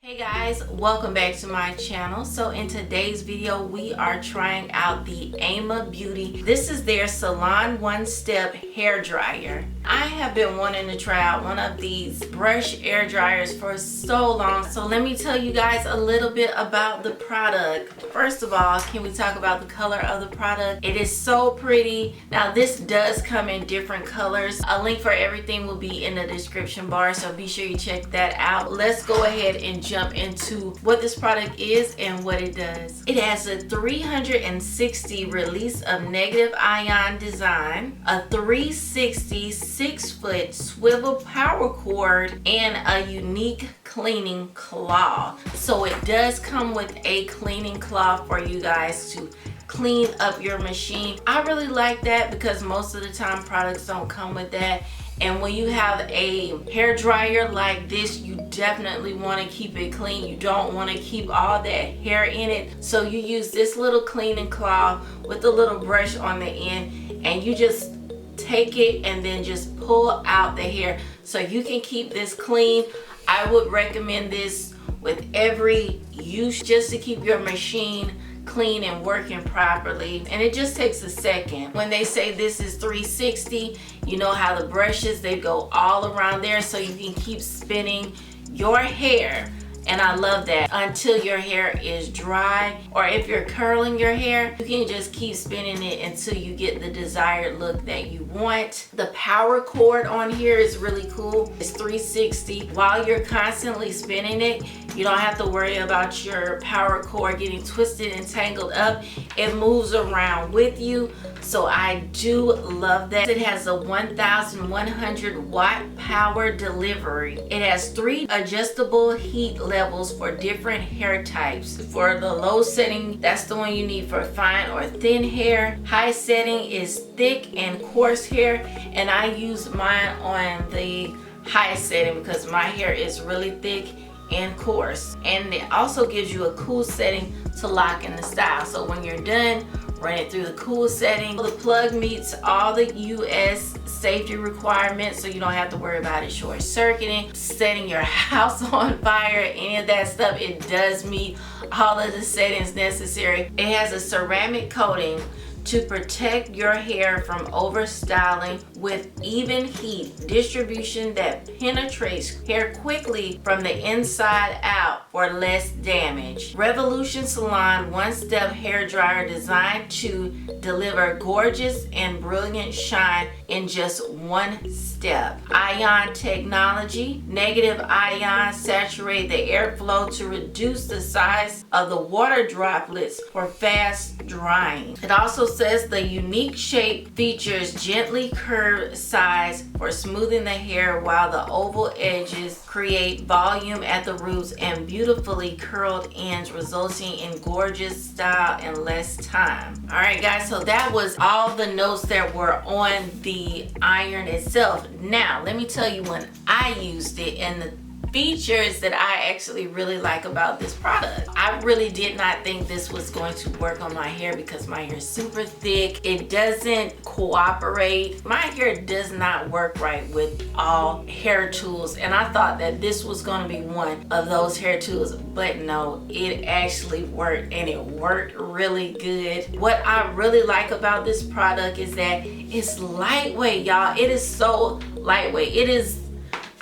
Hey guys, welcome back to my channel. So in today's video we are trying out the Aima Beauty. This is their salon one-step hair dryer. I have been wanting to try out one of these brush air dryers for so long, so let me tell you guys a little bit about the product. First of all, can we talk about the color of the product? It is so pretty. Now this does come in different colors. A link for everything will be in the description bar, so be sure you check that out. Let's go ahead and jump into what this product is and what it does. It has a 360 release of negative ion design, a 360 6-foot swivel power cord, and a unique cleaning cloth. So it does come with a cleaning cloth for you guys to clean up your machine. I really like that because most of the time products don't come with that. And when you have a hair dryer like this, you definitely want to keep it clean. You don't want to keep all that hair in it. So you use this little cleaning cloth with a little brush on the end, and you just take it and then just pull out the hair so you can keep this clean. I would recommend this with every use just to keep your machine clean and working properly, and it just takes a second. When they say this is 360, you know how the brushes, they go all around there so you can keep spinning your hair. And I love that until your hair is dry, or if you're curling your hair, you can just keep spinning it until you get the desired look that you want. The power cord on here is really cool. It's 360. While you're constantly spinning it, you don't have to worry about your power cord getting twisted and tangled up. It moves around with you. So I do love that. It has a 1100 watt power delivery. It has 3 adjustable heat levels for different hair types. For the low setting, that's the one you need for fine or thin hair. High setting is thick and coarse hair, and I use mine on the high setting because my hair is really thick and coarse. And it also gives you a cool setting to lock in the style. So when you're done, run it through the cool setting. The plug meets all the US safety requirements, so you don't have to worry about it short circuiting, setting your house on fire, any of that stuff. It does meet all of the settings necessary. It has a ceramic coating to protect your hair from overstyling with even heat distribution that penetrates hair quickly from the inside out for less damage. Revolution Salon one-step hair dryer designed to deliver gorgeous and brilliant shine in just one step. Ion technology. Negative ion saturate the airflow to reduce the size of the water droplets for fast drying. It also says the unique shape features gently curved sides for smoothing the hair, while the oval edges create volume at the roots and beautifully curled ends, resulting in gorgeous style in less time. All right guys, so that was all the notes that were on the iron itself. Now let me tell you when I used it and the features that I actually really like about this product. I really did not think this was going to work on my hair because my hair is super thick. It doesn't cooperate. My hair does not work right with all hair tools, and I thought that this was going to be one of those hair tools, but no, it actually worked, and it worked really good. What I really like about this product is that it's lightweight, y'all. It is so lightweight. It is,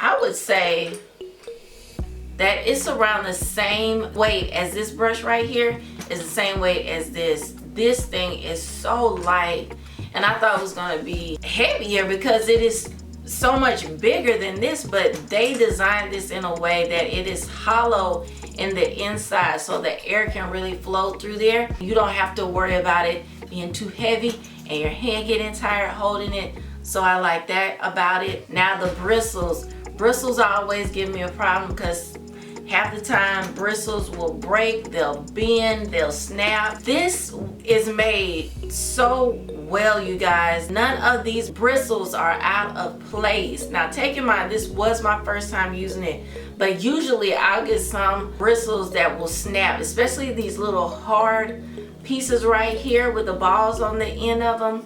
I would say that it's around the same weight as this brush right here. Is the same weight as this. This thing is so light, and I thought it was going to be heavier because it is so much bigger than this, but they designed this in a way that it is hollow in the inside so the air can really flow through there. You don't have to worry about it being too heavy and your hand getting tired holding it. So I like that about it. Now the bristles always give me a problem because half the time bristles will break, they'll bend, they'll snap. This is made so well, you guys. None of these bristles are out of place. Now take in mind, this was my first time using it, but usually I'll get some bristles that will snap, especially these little hard pieces right here with the balls on the end of them.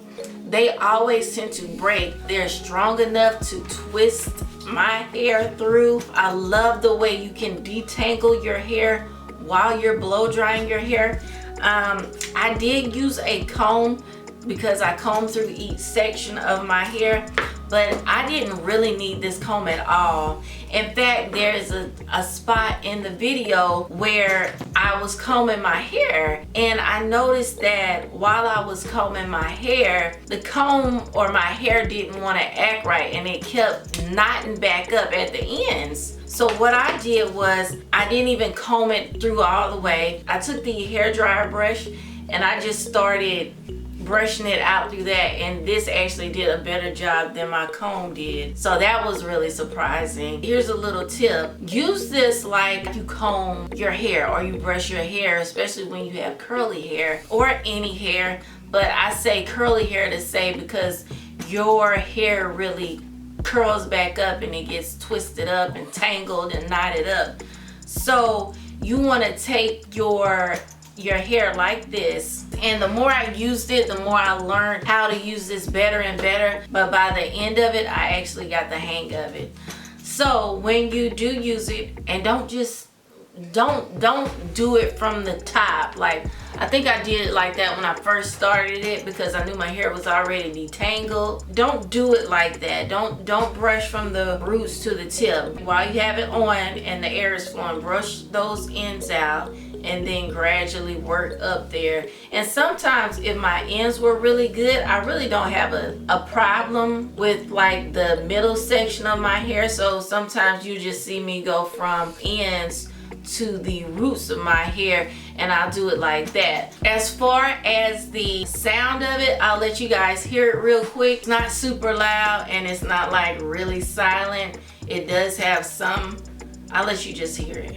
They always tend to break. They're strong enough to twist my hair through. I love the way you can detangle your hair while you're blow drying your hair. I did use a comb because I combed through each section of my hair, but I didn't really need this comb at all. In fact, there's a spot in the video where I was combing my hair, and I noticed that while I was combing my hair, the comb or my hair didn't want to act right, and it kept knotting back up at the ends. So what I did was, I didn't even comb it through all the way. I took the hairdryer brush and I just started brushing it out through that, and this actually did a better job than my comb did. So that was really surprising. Here's a little tip. Use this like you comb your hair or you brush your hair, especially when you have curly hair or any hair. But I say curly hair to say because your hair really curls back up and it gets twisted up and tangled and knotted up. So you want to take your hair like this, and the more I used it, the more I learned how to use this better and better. But by the end of it, I actually got the hang of it. So when you do use it, and don't do it from the top. Like, I think I did it like that when I first started it because I knew my hair was already detangled. Don't do it like that. Don't brush from the roots to the tip. While you have it on and the air is flowing, brush those ends out and then gradually work up there. And sometimes if my ends were really good, I really don't have a problem with like the middle section of my hair. So sometimes you just see me go from ends to the roots of my hair, and I'll do it like that. As far as the sound of it, I'll let you guys hear it real quick. It's not super loud and it's not like really silent. It does have some. I'll let you just hear it.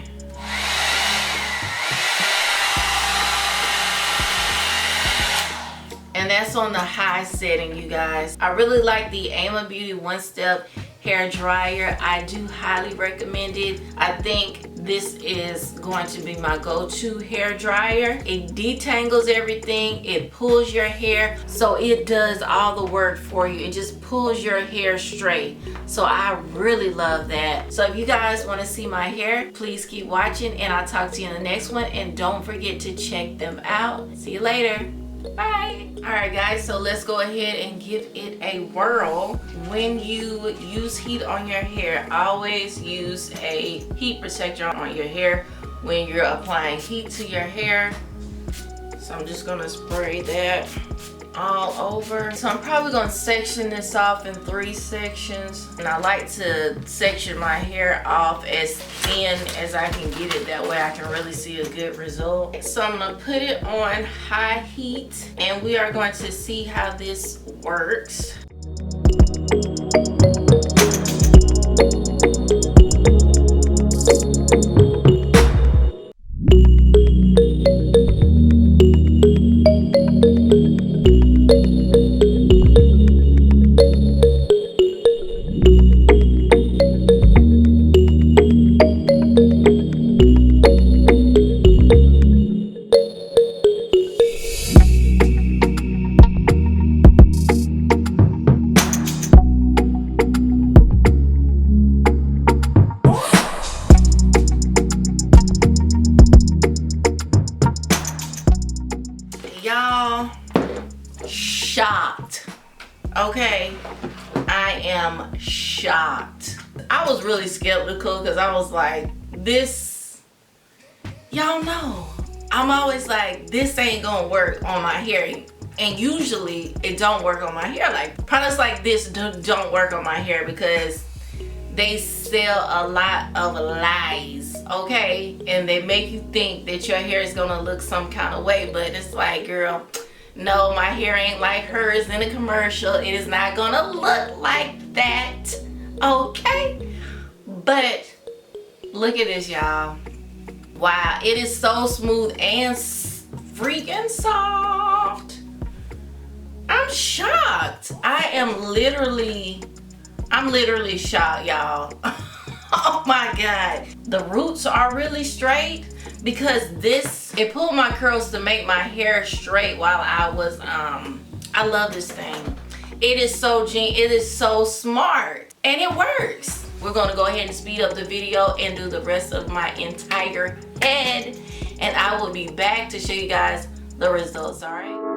And that's on the high setting, you guys. I really like the Aima Beauty One Step hair dryer. I do highly recommend it. I think this is going to be my go-to hair dryer. It detangles everything. It pulls your hair, so it does all the work for you. It just pulls your hair straight. So I really love that. So if you guys want to see my hair, please keep watching, and I'll talk to you in the next one. And don't forget to check them out. See you later. Bye. Alright guys, so let's go ahead and give it a whirl. When you use heat on your hair, always use a heat protector on your hair when you're applying heat to your hair. So I'm just gonna spray that all over. So I'm probably gonna section this off in 3 sections, and I like to section my hair off as thin as I can get it. That way I can really see a good result. So I'm gonna put it on high heat, and we are going to see how this works. Y'all, shocked. Okay, I am shocked. I was really skeptical because I was like, this, y'all know, I'm always like, this ain't gonna work on my hair. And usually it don't work on my hair. Like products like this don't work on my hair because they sell a lot of lies, okay? And they make you think that your hair is gonna look some kind of way, but it's like, girl, no, my hair ain't like hers in a commercial. It is not gonna look like that, okay? But look at this, y'all. Wow, it is so smooth and freaking soft. I'm shocked. I'm literally shocked, y'all. Oh my God. The roots are really straight because it pulled my curls to make my hair straight while I was, I love this thing. It is so smart. and it works. We're gonna go ahead and speed up the video and do the rest of my entire head, and I will be back to show you guys the results. All right.